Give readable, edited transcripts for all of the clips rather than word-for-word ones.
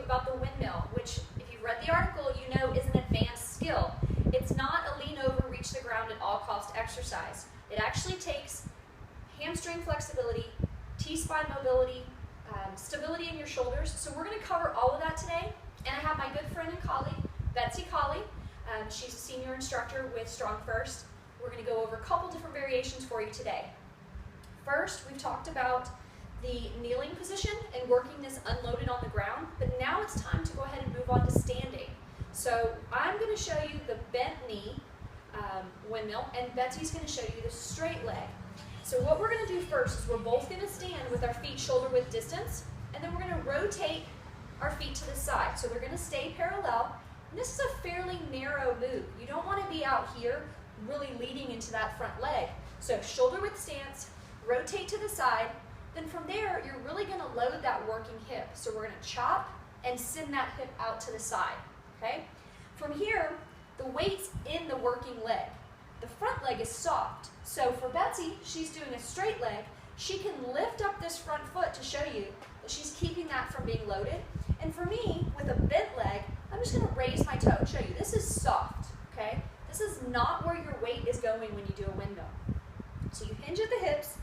about the windmill, which if you've read the article, you know is an advanced skill. It's not a lean over, reach the ground at all cost exercise. It actually takes hamstring flexibility, T-spine mobility, stability in your shoulders. So we're going to cover all of that today. And I have my good friend and colleague, Betsy Collie. She's a senior instructor with Strong First. We're going to go over a couple different variations for you today. First, we've talked about the kneeling position and working this unloaded on the ground, but now it's time to go ahead and move on to standing. So I'm going to show you the bent knee windmill, and Betsy's going to show you the straight leg. So what we're going to do first is we're both going to stand with our feet shoulder width distance, and then we're going to rotate our feet to the side. So they're going to stay parallel. And this is a fairly narrow move. You don't want to be out here really leading into that front leg. So shoulder width stance, rotate to the side, then from there you're really going to load that working hip. So we're going to chop and send that hip out to the side. Okay? From here, the weight's in the working leg. The front leg is soft. So for Betsy, she's doing a straight leg. She can lift up this front foot to show you that she's keeping that from being loaded. And for me, with a bent leg, I'm just going to raise my toe and show you. This is soft, okay? This is not where your weight is going when you do a windmill. So you hinge at the hips.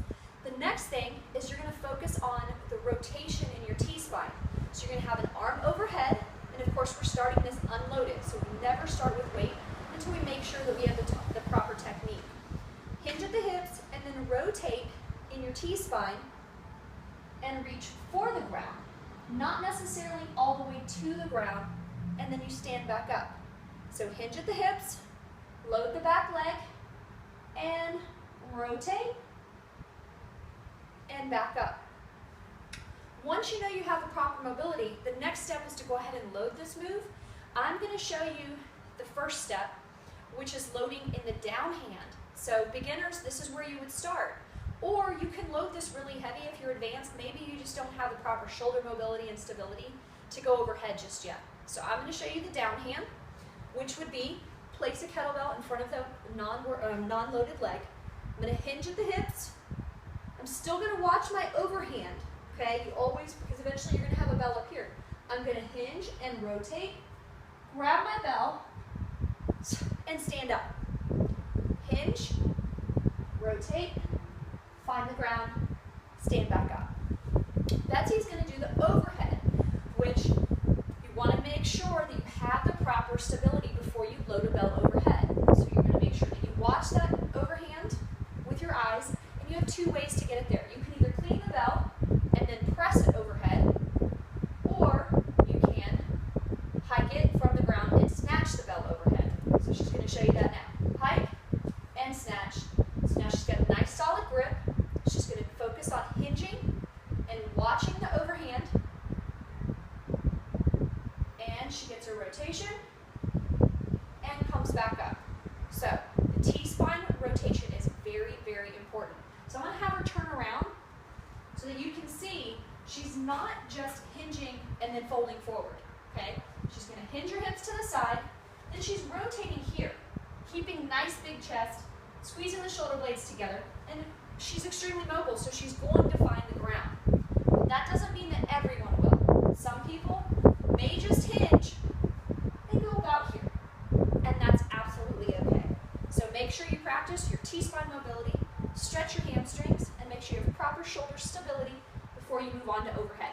The next thing is you're going to focus on the rotation in your T-spine. So you're going to have an arm overhead, and of course we're starting this unloaded. So we never start with weight until we make sure that we have the proper technique. Hinge at the hips, and then rotate in your T-spine and reach for the ground. Not necessarily all the way to the ground, and then you stand back up. So hinge at the hips, load the back leg, and rotate, and back up. Once you know you have the proper mobility, the next step is to go ahead and load this move. I'm going to show you the first step, which is loading in the down hand. So beginners, this is where you would start. Or you can load this really heavy if you're advanced. Maybe you just don't have the proper shoulder mobility and stability to go overhead just yet. So I'm going to show you the down hand, which would be place a kettlebell in front of the non-loaded leg. I'm going to hinge at the hips. I'm still going to watch my overhand, okay? You always, because eventually you're going to have a bell up here. I'm going to hinge and rotate, grab my bell, and stand up. Hinge, rotate, find the ground, stand back up. Betsy's going to do the overhead, which you want to make sure that you have the proper stability before you load a bell overhead. So you're going to make sure that you watch that overhand with your eyes, and you have two ways to get it there. You can either clean the bell and then press it overhead, or you can hike it from the ground and snatch the bell overhead. So she's going to show you that now. Hike and snatch. So now she's got a nice solid grip. She's going to focus on hinging and watching the overhand. And she gets her rotation and comes back up. So the T-spine rotation is very, very important. So I'm going to have her turn around so that you can see she's not just hinging and then folding forward. Okay? She's going to hinge her hips to the side. Then she's rotating here, keeping nice big chest, squeezing the shoulder blades together, and she's extremely mobile, so she's going to find the ground. That doesn't mean that everyone will. Some people may just hinge and go about here, and that's absolutely okay. So make sure you practice your T-spine mobility, stretch your hamstrings, and make sure you have proper shoulder stability before you move on to overhead.